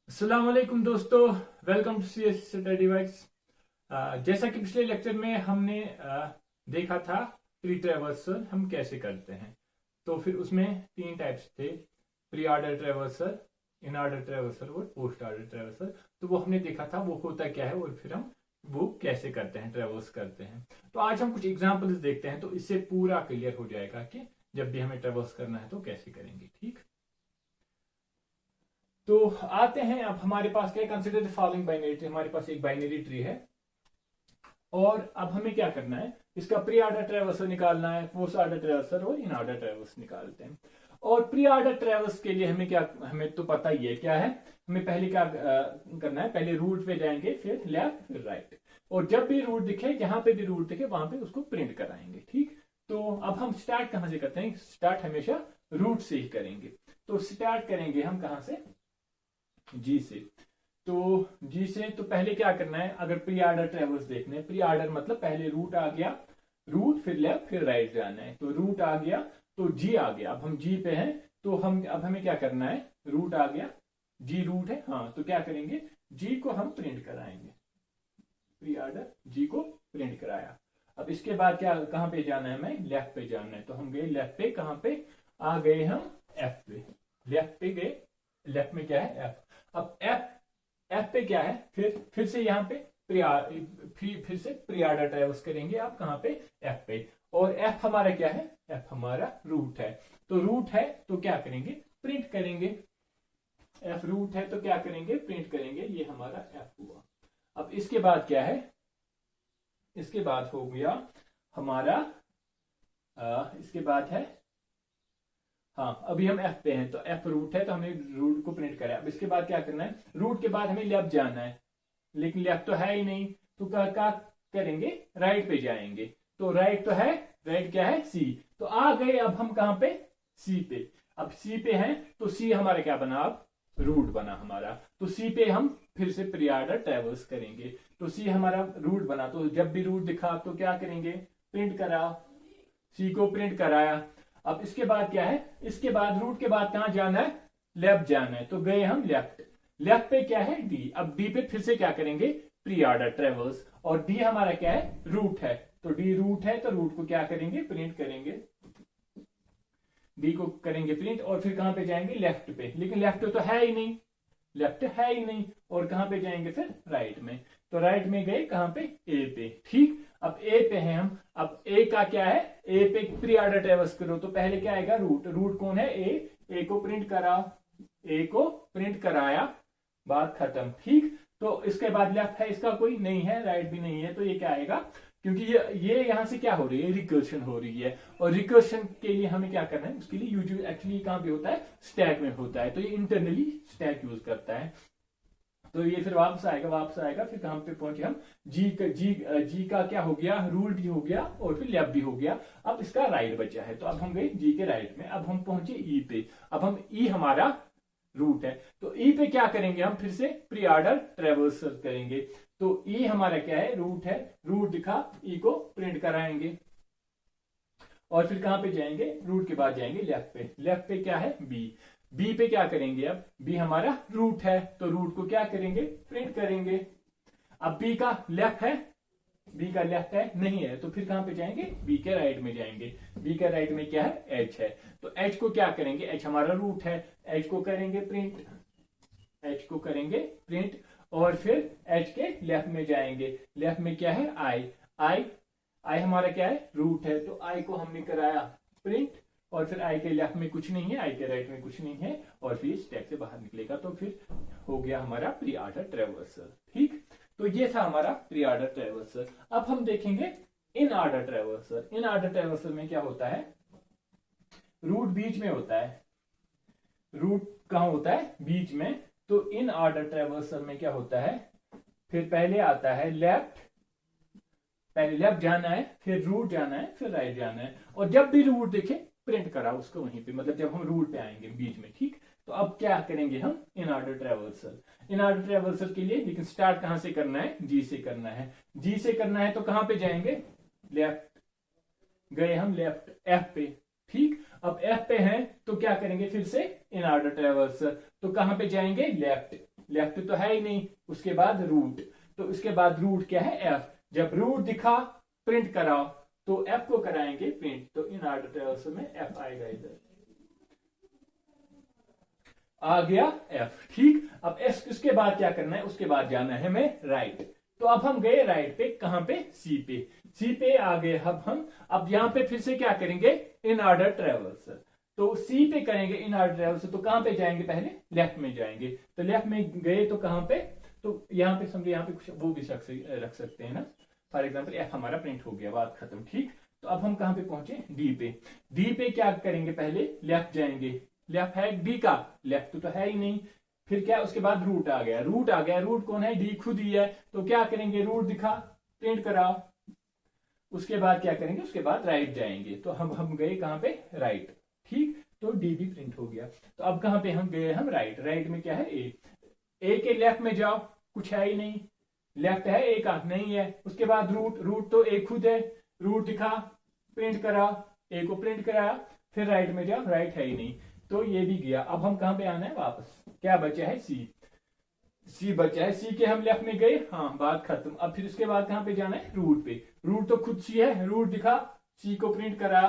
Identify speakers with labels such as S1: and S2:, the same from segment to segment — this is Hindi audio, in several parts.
S1: अस्सलाम वालेकुम दोस्तों, welcome to CS study vibes. जैसा कि पिछले लेक्चर में हमने देखा था प्री ट्रैवर्सल हम कैसे करते हैं। तो फिर उसमें तीन टाइप्स थे, pre order traversal, in order traversal और पोस्ट ऑर्डर ट्रैवर्सल। तो वो हमने देखा था वो होता क्या है और फिर हम वो कैसे करते हैं, ट्रैवर्स करते हैं। तो आज हम कुछ एग्जाम्पल्स देखते हैं, तो इससे पूरा क्लियर हो जाएगा कि जब भी हमें ट्रैवर्स करना है तो कैसे करेंगे। ठीक, तो आते हैं। अब हमारे पास क्या है, consider the following binary tree. हमारे पास एक बाइनरी ट्री है और अब हमें क्या करना है, इसका प्री ऑर्डर ट्रैवर्सल निकालना है, पोस्ट ऑर्डर ट्रैवर्सल और इन ऑर्डर ट्रैवर्स निकालते हैं। और प्री ऑर्डर ट्रैवर्स के लिए हमें तो पता ही है क्या है। हमें पहले क्या करना है, पहले रूट पे जाएंगे, फिर लेफ्ट फिर राइट। और जब भी रूट दिखे, जहां पे भी रूट दिखे वहां पे उसको प्रिंट कराएंगे। ठीक, तो अब हम स्टार्ट कहां से करते हैं, स्टार्ट हमेशा रूट से ही करेंगे। तो स्टार्ट करेंगे हम कहां से, जी से। तो जी से तो पहले क्या करना है, अगर प्री ऑर्डर ट्रैवर्स देखने, प्री ऑर्डर मतलब पहले रूट आ गया, रूट फिर लेफ्ट फिर राइट जाना है। तो रूट आ गया तो जी आ गया, अब हम जी पे हैं। तो अब हमें क्या करना है, रूट आ गया, जी रूट है, हाँ, तो क्या करेंगे, जी को हम प्रिंट कराएंगे। प्री ऑर्डर जी को प्रिंट कराया। अब इसके बाद क्या, कहां पे जाना है, हमें लेफ्ट पे जाना है। तो हम गए लेफ्ट पे, कहां पे आ गए हम, एफ पे। लेफ्ट पे गए, लेफ्ट में क्या है, एफ। अब एफ पे क्या है, फिर से यहाँ पे फिर से प्री ऑर्डर ट्रैवर्स करेंगे। आप कहां पे, एफ पे। और एफ हमारा क्या है, एफ हमारा रूट है। तो रूट है तो क्या करेंगे, प्रिंट करेंगे। एफ रूट है तो क्या करेंगे, प्रिंट करेंगे। ये हमारा एफ हुआ। अब इसके बाद क्या है, इसके बाद हो गया हमारा इसके बाद है, हाँ, अभी हम एफ पे हैं तो एफ रूट है तो हमने रूट को प्रिंट करा। अब इसके बाद क्या करना है, रूट के बाद हमें लेफ्ट जाना है, लेकिन लेफ्ट तो है ही नहीं। तो क्या करेंगे, राइट पे जाएंगे। तो राइट तो है, राइट क्या है, सी। तो आ गए अब हम कहां पे, सी पे। अब सी पे हैं तो सी हमारा क्या बना, अब रूट बना हमारा। तो सी पे हम फिर से प्री ऑर्डर ट्रैवर्स करेंगे। तो सी हमारा रूट बना, तो जब भी रूट दिखा तो क्या करेंगे, प्रिंट करा, सी को प्रिंट कराया। अब इसके बाद क्या है, इसके बाद रूट के बाद कहां जाना है, लेफ्ट जाना है। तो गए हम लेफ्ट, लेफ्ट पे क्या है, डी। अब डी पे फिर से क्या करेंगे, प्री ऑर्डर ट्रैवर्स। और डी हमारा क्या है, रूट है। तो डी रूट है तो रूट को क्या करेंगे, प्रिंट करेंगे। डी को करेंगे प्रिंट और फिर कहां पे जाएंगे, लेफ्ट पे। लेकिन लेफ्ट तो है ही नहीं, लेफ्ट है ही नहीं। और कहां पे जाएंगे, फिर राइट में। तो राइट में गए कहां पे, ए पे। ठीक, अब ए पे हैं हम। अब ए का क्या है, ए पे प्री ऑर्डर ट्रैवर्स करो तो पहले क्या आएगा, रूट। रूट कौन है, ए को प्रिंट करा, ए को प्रिंट कराया, बात खत्म। ठीक, तो इसके बाद लेफ्ट है, इसका कोई नहीं है, राइट भी नहीं है। तो ये क्या आएगा, क्योंकि ये यहां से क्या हो रही है, रिकर्शन हो रही है। और रिकर्शन के लिए हमें क्या करना है, उसके लिए यूज एक्चुअली कहां पे होता है, स्टैक में होता है। तो ये इंटरनली स्टैक यूज करता है। तो ये फिर वापस आएगा। फिर कहां पे पहुंचे हम, जी का क्या हो गया, रूट भी हो गया और फिर लेफ्ट भी हो गया। अब इसका राइट बचा है, तो अब हम गए जी के राइट में। अब हम पहुंचे ई पे। अब हम ई हमारा रूट है, तो ई पे क्या करेंगे, हम फिर से प्री ऑर्डर ट्रैवर्सल करेंगे। तो ई हमारा क्या है, रूट है, रूट दिखा, ई को प्रिंट कराएंगे। और फिर कहां पे जाएंगे, रूट के बाद जाएंगे लेफ्ट पे। लेफ्ट पे क्या है, बी। बी पे क्या करेंगे, अब बी हमारा रूट है तो रूट को क्या करेंगे, प्रिंट करेंगे। अब बी का लेफ्ट है, बी का लेफ्ट है, नहीं है, तो फिर कहां पे जाएंगे, बी के राइट में जाएंगे। बी के राइट में क्या है, एच है। तो एच को क्या करेंगे, एच हमारा रूट है, एच को करेंगे प्रिंट, एच को करेंगे प्रिंट। और फिर एच के लेफ्ट में जाएंगे। लेफ्ट में क्या है, आई हमारा क्या है, रूट है, तो आई को हमने कराया प्रिंट। और फिर आई के लेफ्ट में कुछ नहीं है, आई के राइट में कुछ नहीं है, और फिर स्टैक से बाहर निकलेगा। तो फिर हो गया हमारा प्री ऑर्डर ट्रैवर्सल। ठीक, तो ये था हमारा प्री ऑर्डर ट्रैवर्सल। अब हम देखेंगे in order traversal. In order traversal में क्या होता है, रूट बीच में होता है, रूट कहां होता है, बीच में। तो इन ऑर्डर ट्रैवर्सल में क्या होता है, फिर पहले आता है लेफ्ट, पहले लेफ्ट जाना है, फिर रूट जाना है, फिर राइट जाना है। और जब भी रूट दिखे प्रिंट करा उसको वहीं पे, मतलब जब हम रूट पे आएंगे बीच में। ठीक, तो अब क्या करेंगे हम, in order traversal. In order traversal के लिए लेकिन स्टार्ट कहां से करना है, जी से करना है। जी से करना है तो कहां पे जाएंगे, लेफ्ट गए हम, लेफ्ट एफ पे। ठीक, अब एफ पे हैं तो क्या करेंगे, फिर से इन ऑर्डर ट्रैवर्सल। तो कहां पे जाएंगे, लेफ्ट, लेफ्ट तो है ही नहीं, उसके बाद रूट, तो उसके बाद रूट क्या है एफ। जब रूट दिखा प्रिंट कराओ तो एफ को कराएंगे प्रिंट, तो इन ऑर्डर ट्रेवर्सल में एफ आएगा इधर, आ गया एफ। ठीक, अब एस उसके बाद क्या करना है, उसके बाद जाना है हमें राइट। तो अब हम गए राइट पे, कहां पे, सी पे, सी पे आ गए। अब यहां पे फिर से क्या करेंगे, इन ऑर्डर ट्रेवर्सल। तो सी पे करेंगे इन ऑर्डर ट्रेवर्सल, तो कहां पे जाएंगे, पहले लेफ्ट में जाएंगे। तो लेफ्ट में गए तो कहां पे, तो यहां पे समझे, यहां पे कुछ वो भी रख सकते हैं ना। फॉर एग्जाम्पल एफ हमारा प्रिंट हो गया, बात खत्म। ठीक, तो अब हम कहां पे पहुंचे, डी पे। डी पे क्या करेंगे, पहले लेफ्ट जाएंगे, लेफ्ट है डी का, लेफ्ट तो है ही नहीं। फिर क्या, उसके बाद रूट आ गया, रूट आ गया, रूट कौन है, डी खुद ही है। तो क्या करेंगे, रूट दिखा प्रिंट कराओ, उसके बाद क्या करेंगे, उसके बाद राइट जाएंगे। तो हम गए कहां पे, राइट। ठीक, तो डी भी प्रिंट हो गया। तो अब कहां पे हम गए, हम राइट। राइट में क्या है, ए के लेफ्ट में जाओ, कुछ है ही नहीं, लेफ्ट है ए का, नहीं है। उसके बाद रूट, रूट तो ए खुद है, रूट दिखा प्रिंट करा, ए को प्रिंट कराया। फिर राइट में जाओ, राइट है ही नहीं, तो ये भी गया। अब हम कहां पे आना है वापस, क्या बचा है, सी। सी बचा है, सी के हम लेफ्ट में गए, हाँ बात खत्म। अब फिर उसके बाद कहां पे जाना है, रूट पे। रूट तो खुद सी है, रूट दिखा, सी को प्रिंट करा।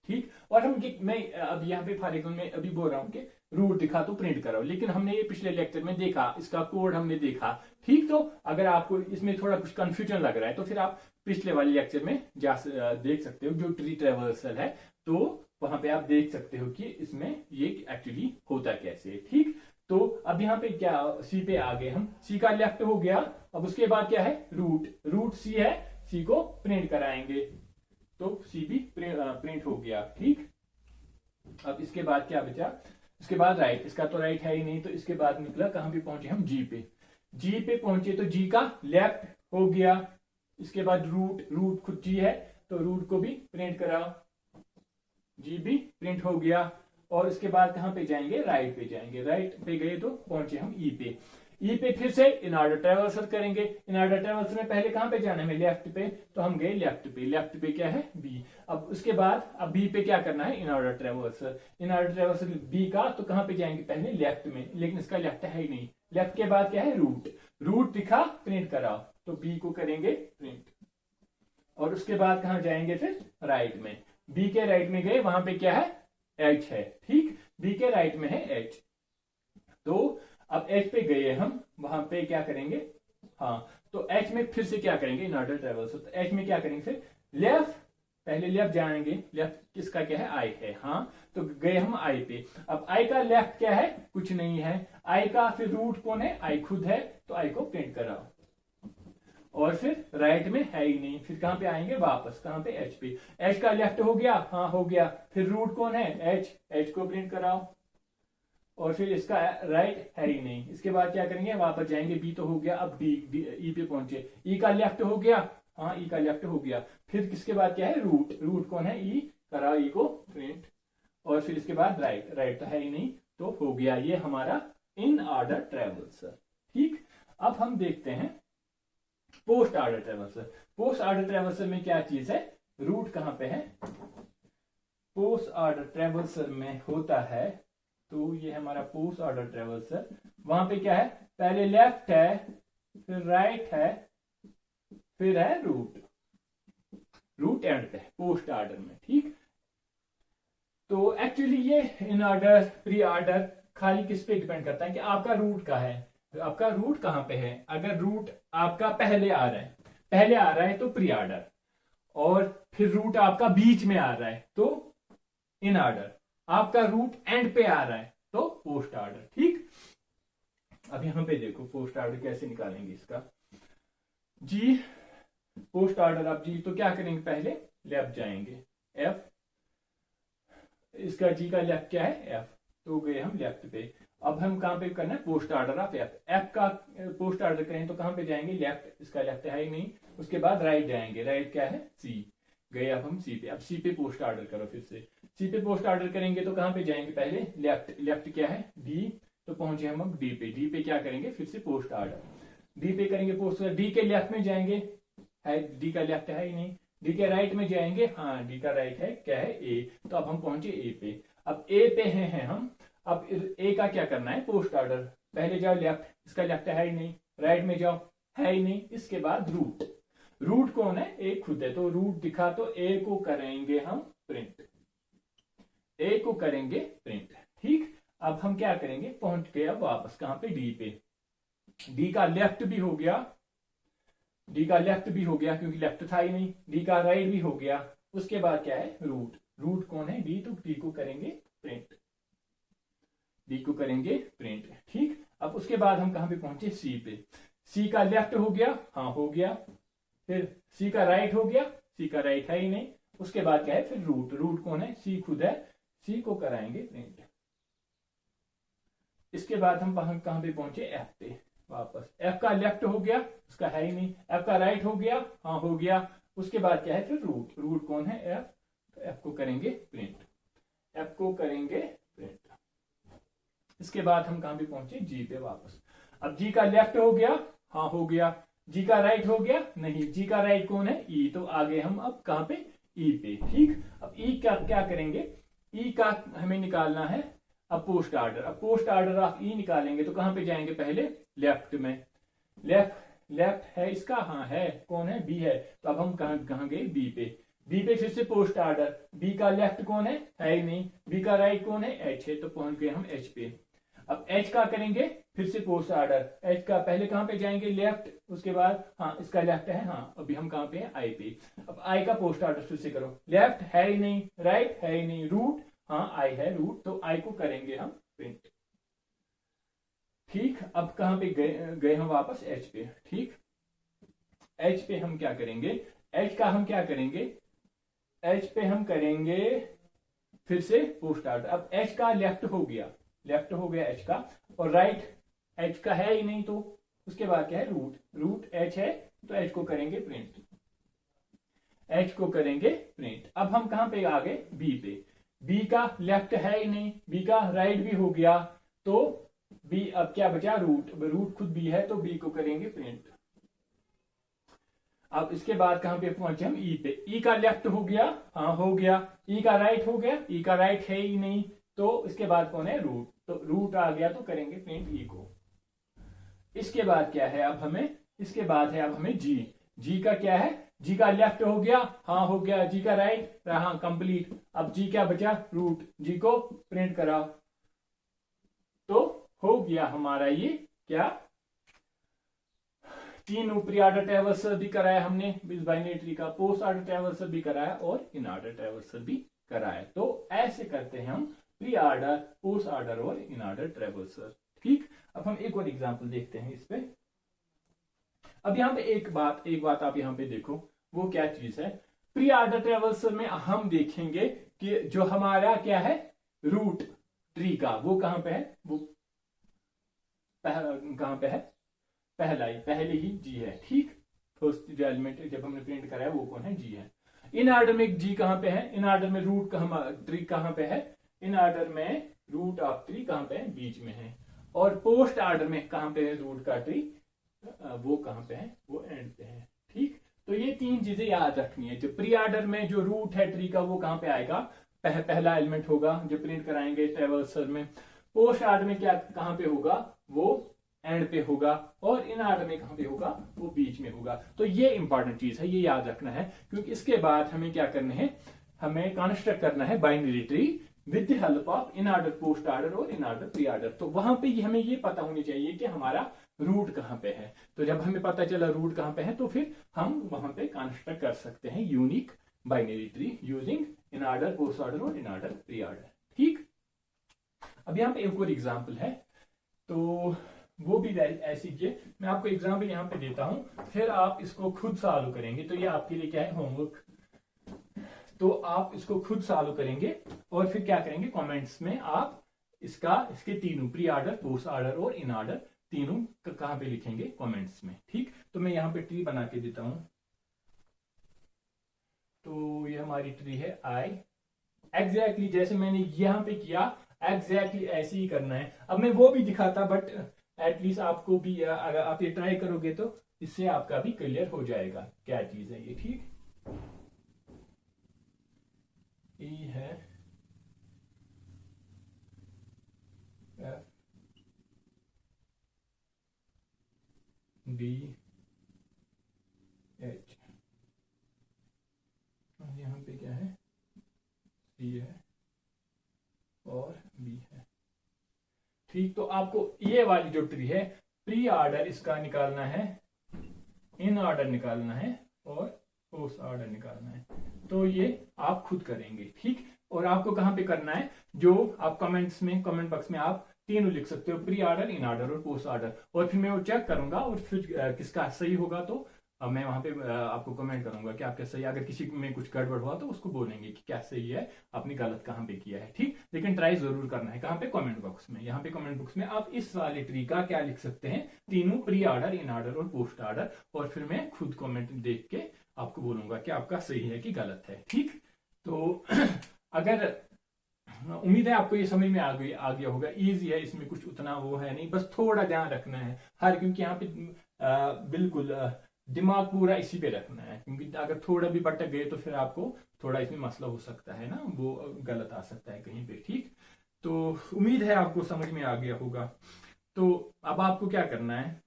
S1: ठीक, और मैं अब यहाँ पे फॉर एग्जाम्पल मैं अभी बोल रहा हूँ कि रूट दिखा तो प्रिंट कराओ, लेकिन हमने ये पिछले लेक्चर में देखा, इसका कोड हमने देखा। ठीक, तो अगर आपको इसमें थोड़ा कुछ कंफ्यूजन लग रहा है तो फिर आप पिछले वाले लेक्चर में देख सकते हो, जो ट्री ट्रेवर्सल है, तो वहां पे आप देख सकते हो कि इसमें ये एक्चुअली होता कैसे है। ठीक, तो अब यहाँ पे क्या, सी पे आ गए हम, सी का लेफ्ट हो गया। अब उसके बाद क्या है, रूट, रूट सी है, सी को प्रिंट कराएंगे, तो सी भी प्रिंट हो गया। ठीक, अब इसके बाद क्या बचा, इसके बाद राइट, इसका तो राइट है ही नहीं, तो इसके बाद निकला कहां पे पहुंचे हम, जी पे। जी पे पहुंचे तो जी का लेफ्ट हो गया। इसके बाद रूट, रूट खुद जी है, तो रूट को भी प्रिंट कराओ, जी भी प्रिंट हो गया। और इसके बाद कहां पे जाएंगे, राइट पे जाएंगे। राइट पे गए तो पहुंचे हम ई पे। ई पे फिर से इन ऑर्डर ट्रेवर्सल करेंगे। इन ऑर्डर ट्रेवर्सल में पहले कहां पे जाना है, लेफ्ट पे, तो हम गए लेफ्ट पे। लेफ्ट पे क्या है, बी। अब उसके बाद अब बी पे क्या करना है, in order traversal. In order traversal B का, तो कहां पे जाएंगे, पहले लेफ्ट में, लेकिन इसका लेफ्ट है ही नहीं। लेफ्ट के बाद क्या है, रूट, रूट दिखा प्रिंट कराओ, तो बी को करेंगे प्रिंट। और उसके बाद कहां जाएंगे, फिर राइट में। बी के राइट में गए, वहां पे क्या है, एच है। ठीक, बी के राइट में है एच, तो अब एच पे गए हम, वहां पे क्या करेंगे, हाँ, तो एच में फिर से क्या करेंगे, इन ऑर्डर ट्रेवर्सल। तो एच में क्या करेंगे, फिर लेफ्ट, पहले लेफ्ट जाएंगे। लेफ्ट किसका क्या है, आई है, हाँ, तो गए हम आई पे। अब आई का लेफ्ट क्या है, कुछ नहीं है। आई का फिर रूट कौन है, आई खुद है, तो आई को प्रिंट कराओ। और फिर राइट में है ही नहीं, फिर कहां पे आएंगे वापस, कहां पे, एच पे। एच का लेफ्ट हो गया, हाँ हो गया। फिर रूट कौन है, एच, एच को प्रिंट कराओ। और फिर इसका राइट है ही नहीं, इसके बाद क्या करेंगे, वापस जाएंगे। बी तो हो गया, अब डी, ई पे पहुंचे। ई का लेफ्ट हो गया, हाँ ई का लेफ्ट हो गया। फिर किसके बाद क्या है, रूट, रूट कौन है, ई, कराओ ई को प्रिंट। और फिर इसके बाद राइट, राइट तो है ही नहीं, तो हो गया ये हमारा इन ऑर्डर ट्रेवर्सल। ठीक, अब हम देखते हैं post order traversal. Post order traversal में क्या चीज है, रूट कहां पे है, पोस्ट ऑर्डर ट्रेवर्सल में होता है, तो ये हमारा पोस्ट ऑर्डर ट्रेवर्सल। वहां पे क्या है, पहले लेफ्ट है, फिर राइट है, फिर है रूट, रूट एंड पे पोस्ट ऑर्डर में। ठीक, तो एक्चुअली ये इन ऑर्डर, प्री ऑर्डर खाली किस पे डिपेंड करता है कि आपका रूट का है, आपका रूट कहां पे है। अगर रूट आपका पहले आ रहा है, पहले आ रहा है तो प्री ऑर्डर, और फिर रूट आपका बीच में आ रहा है तो इन ऑर्डर, आपका रूट एंड पे आ रहा है तो पोस्ट ऑर्डर। ठीक, अब यहां पे देखो पोस्ट ऑर्डर कैसे निकालेंगे इसका, जी पोस्ट ऑर्डर। आप जी तो क्या करेंगे, पहले लेफ्ट जाएंगे, एफ, इसका जी का लेफ्ट क्या है, एफ, तो गए हम लेफ्ट पे। अब हम कहां पे करना है, post order of F. F का पोस्ट ऑर्डर करें तो कहां पे जाएंगे, लेफ्ट, इसका लेफ्ट है ही नहीं। उसके बाद राइट जाएंगे, राइट क्या है, सी, गए अब हम सी पे। अब सी पे पोस्ट ऑर्डर करो, फिर से सी पे पोस्ट ऑर्डर करेंगे तो कहां पे जाएंगे, पहले लेफ्ट, लेफ्ट क्या है, डी, तो पहुंचे हम अब डी पे। डी पे क्या करेंगे, फिर से पोस्ट ऑर्डर, डी पे करेंगे पोस्ट ऑर्डर। डी के लेफ्ट में जाएंगे, है, डी का लेफ्ट है ही नहीं। डी के राइट में जाएंगे, हाँ डी का राइट है क्या है, ए, तो अब हम पहुंचे ए पे। अब ए पे हैं हम। अब ए का क्या करना है, पोस्ट ऑर्डर। पहले जाओ लेफ्ट, इसका लेफ्ट है ही नहीं, राइट में जाओ, है ही नहीं, इसके बाद रूट। रूट कौन है, ए खुद है, तो रूट दिखा तो ए को करेंगे हम प्रिंट, ए को करेंगे प्रिंट। ठीक, अब हम क्या करेंगे, पहुंच गए अब वापस कहां पे, डी पे। डी का लेफ्ट भी हो गया, डी का लेफ्ट भी हो गया क्योंकि लेफ्ट था ही नहीं, डी का राइट भी हो गया। उसके बाद क्या है, रूट। रूट कौन है, डी, तो डी को करेंगे प्रिंट, डी को करेंगे प्रिंट। ठीक, अब उसके बाद हम कहां पे पहुंचे, सी पे। सी का लेफ्ट हो गया, हाँ हो गया। फिर सी का राइट हो गया, सी का राइट है ही नहीं। उसके बाद क्या है, फिर रूट। रूट कौन है, सी खुद है, सी को कराएंगे प्रिंट। इसके बाद हम कहां पे पहुंचे, एफ पे वापस। एफ का लेफ्ट हो गया, उसका है ही नहीं। एफ का राइट हो गया, हाँ हो गया। उसके बाद क्या है, फिर रूट। रूट कौन है, एफ, तो एफ को करेंगे प्रिंट, एफ को करेंगे प्रिंट। इसके बाद हम कहां पे पहुंचे, जी पे वापस। अब जी का लेफ्ट हो गया, हाँ हो गया। जी का राइट हो गया, नहीं। जी का राइट कौन है, ई, तो आगे हम अब कहां पे, ई पे। ठीक, अब ई का क्या करेंगे, ई का हमें निकालना है अब पोस्ट ऑर्डर। अब पोस्ट ऑर्डर ऑफ ई निकालेंगे तो कहां पे जाएंगे, पहले लेफ्ट में। लेफ्ट, लेफ्ट है इसका, हाँ है, कौन है, बी है। तो अब हम कहां गए, बी पे। बी पे फिर से पोस्ट ऑर्डर। बी का लेफ्ट कौन है ही नहीं। बी का राइट कौन है, एच है, तो पहुंच गए हम एच पे। अब एच का करेंगे फिर से पोस्ट ऑर्डर। एच का पहले कहां पे जाएंगे, लेफ्ट। उसके बाद हाँ इसका लेफ्ट है, हाँ अभी हम कहां पे हैं, आई पे। अब आई का पोस्ट ऑर्डर फिर से करो। लेफ्ट है ही नहीं, राइट है ही नहीं, रूट, हाँ आई है, रूट, तो आई को करेंगे हम प्रिंट। ठीक, अब कहां पे गए हम वापस, एच पे। ठीक, एच पे हम क्या करेंगे, एच का हम क्या करेंगे, एच पे हम करेंगे फिर से पोस्ट ऑर्डर। अब एच का लेफ्ट हो गया, लेफ्ट हो गया एच का, और राइट एच का है ही नहीं, तो उसके बाद क्या है, रूट। रूट एच है, तो एच को करेंगे प्रिंट, एच को करेंगे प्रिंट। अब हम कहां पे आ गए, बी पे। बी का लेफ्ट है ही नहीं, बी का राइट भी हो गया, तो बी अब क्या बचा, रूट। रूट खुद बी है, तो बी को करेंगे प्रिंट। अब इसके बाद कहां पे पहुंचे हम, ई पे। ई का लेफ्ट हो गया, हाँ हो गया। ई का राइट हो गया, ई का राइट है ही नहीं, तो इसके बाद कौन है, रूट। तो रूट आ गया, तो करेंगे प्रिंट ई को। इसके बाद क्या है अब हमें, इसके बाद है अब हमें जी। जी का क्या है, जी का लेफ्ट हो गया, हाँ हो गया। जी का राइट रहा, कंप्लीट। अब जी क्या बचा, रूट। जी को प्रिंट कराओ, तो हो गया हमारा ये क्या, तीन ऊपरी ऑर्डर ट्रैवर्सल भी कराया हमने इस बाइनरी ट्री का, पोस्ट ऑर्डर ट्रैवर्सल भी कराया, और इन ऑर्डर ट्रैवर्सल भी कराया। तो ऐसे करते हैं हम प्री ऑर्डर, पोस्ट ऑर्डर और इन ऑर्डर ट्रैवर्सल। ठीक, अब हम एक और एग्जांपल देखते हैं इस पे। अब यहाँ पे एक बात आप यहाँ पे देखो, वो क्या चीज है, प्री ऑर्डर ट्रैवर्सल में हम देखेंगे कि जो हमारा क्या है, रूट ट्री का, वो कहां पे है, वो कहां पे है, पहले ही जी है। ठीक, फर्स्ट जो एलिमेंट जब हमने प्रिंट कराया वो कौन है, जी है। इन ऑर्डर में जी कहां पे है, इन ऑर्डर में रूट ट्री कहां पे है, इन ऑर्डर में रूट ऑफ ट्री कहां पे है, बीच में है। और पोस्ट ऑर्डर में कहां पे है रूट का ट्री, वो कहां पे है, वो एंड पे है। ठीक, तो ये तीन चीजें याद रखनी है। जो प्री ऑर्डर में जो रूट है ट्री का, वो कहां पे आएगा, पहला एलिमेंट होगा जो प्रिंट कराएंगे ट्रैवर्सल में। पोस्ट ऑर्डर में क्या कहां पे होगा, वो एंड पे होगा। और इन ऑर्डर में कहां पे होगा, वो बीच में होगा। तो ये इंपॉर्टेंट चीज है, ये याद रखना है, क्योंकि इसके बाद हमें क्या करना है, हमें कंस्ट्रक्ट करना है binary tree with the help of in order post order और इन ऑर्डर प्री ऑर्डर। तो वहां पे हमें ये पता होनी चाहिए कि हमारा रूट कहां पे है। तो जब हमें पता चला रूट कहां पे है, तो फिर हम वहां पे कंस्ट्रक्ट कर सकते हैं unique binary tree using in order post order और इन ऑर्डर प्री ऑर्डर। ठीक, अब यहाँ पे एक और एग्जाम्पल है, तो वो भी ऐसी के मैं आपको एग्जाम्पल यहाँ पे देता हूं, फिर आप इसको खुद सॉल्व करेंगे। तो ये आपके लिए क्या है, होमवर्क। तो आप इसको खुद सॉल्व करेंगे और फिर क्या करेंगे, कमेंट्स में आप इसके तीनों प्री ऑर्डर, पोस्ट ऑर्डर और इन ऑर्डर तीनों कहां पे लिखेंगे, कमेंट्स में। ठीक, तो मैं यहाँ पे ट्री बना के देता हूं। तो ये हमारी ट्री है आई, एग्जैक्टली जैसे मैंने यहाँ पे किया, एग्जैक्टली ऐसे ही करना है। अब मैं वो भी दिखाता, बट एटलीस्ट आपको भी, अगर आप ये ट्राई करोगे तो इससे आपका भी क्लियर हो जाएगा क्या चीज है ये। ठीक, ये है डी एच, यहाँ पे क्या है, सी है और बी है। ठीक, तो आपको ये वाली जो ट्री है प्री ऑर्डर इसका निकालना है, इन ऑर्डर निकालना है और पोस्ट ऑर्डर निकालना है। तो ये आप खुद करेंगे। ठीक, और आपको कहाँ पे करना है, जो आप कमेंट्स में, कमेंट बॉक्स में आप तीनों लिख सकते हो, प्री ऑर्डर, इन ऑर्डर और पोस्ट ऑर्डर, और फिर मैं वो चेक करूंगा और फिर किसका सही होगा तो मैं वहां पे आपको कमेंट करूंगा कि आपका सही, अगर किसी में कुछ गड़बड़ हुआ तो उसको बोलेंगे कि क्या सही है, आपने गलत कहाँ पे किया है। ठीक, लेकिन ट्राई जरूर करना है। कहाँ पे, कमेंट बॉक्स में। यहाँ पे कमेंट बॉक्स में आप इस वाले ट्री का क्या लिख सकते हैं, तीनों, प्री ऑर्डर, इन ऑर्डर और पोस्ट ऑर्डर, और फिर मैं खुद कमेंट देख के आपको बोलूंगा कि आपका सही है कि गलत है। ठीक, तो अगर, उम्मीद है आपको ये समझ में आ गया होगा। इजी है, इसमें कुछ उतना वो है नहीं, बस थोड़ा ध्यान रखना है हर, क्योंकि यहाँ पे बिल्कुल दिमाग पूरा इसी पे रखना है, क्योंकि अगर थोड़ा भी भटक गए तो फिर आपको थोड़ा इसमें मसला हो सकता है ना, वो गलत आ सकता है कहीं पे। ठीक, तो उम्मीद है आपको समझ में आ गया होगा। तो अब आपको क्या करना है,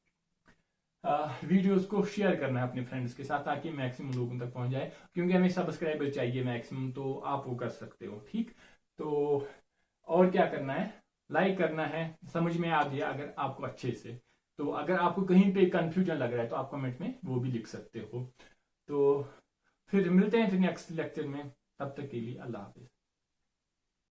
S1: वीडियोस को शेयर करना है अपने फ्रेंड्स के साथ, ताकि मैक्सिमम लोगों तक पहुंच जाए, क्योंकि हमें सब्सक्राइबर चाहिए मैक्सिमम, तो आप वो कर सकते हो। ठीक, तो और क्या करना है, लाइक करना है। समझ में आ गया अगर आपको अच्छे से, तो अगर आपको कहीं पे कंफ्यूजन लग रहा है तो आप कमेंट में वो भी लिख सकते हो। तो फिर मिलते हैं फिर नेक्स्ट लेक्चर में, तब तक के लिए अल्लाह हाफिज।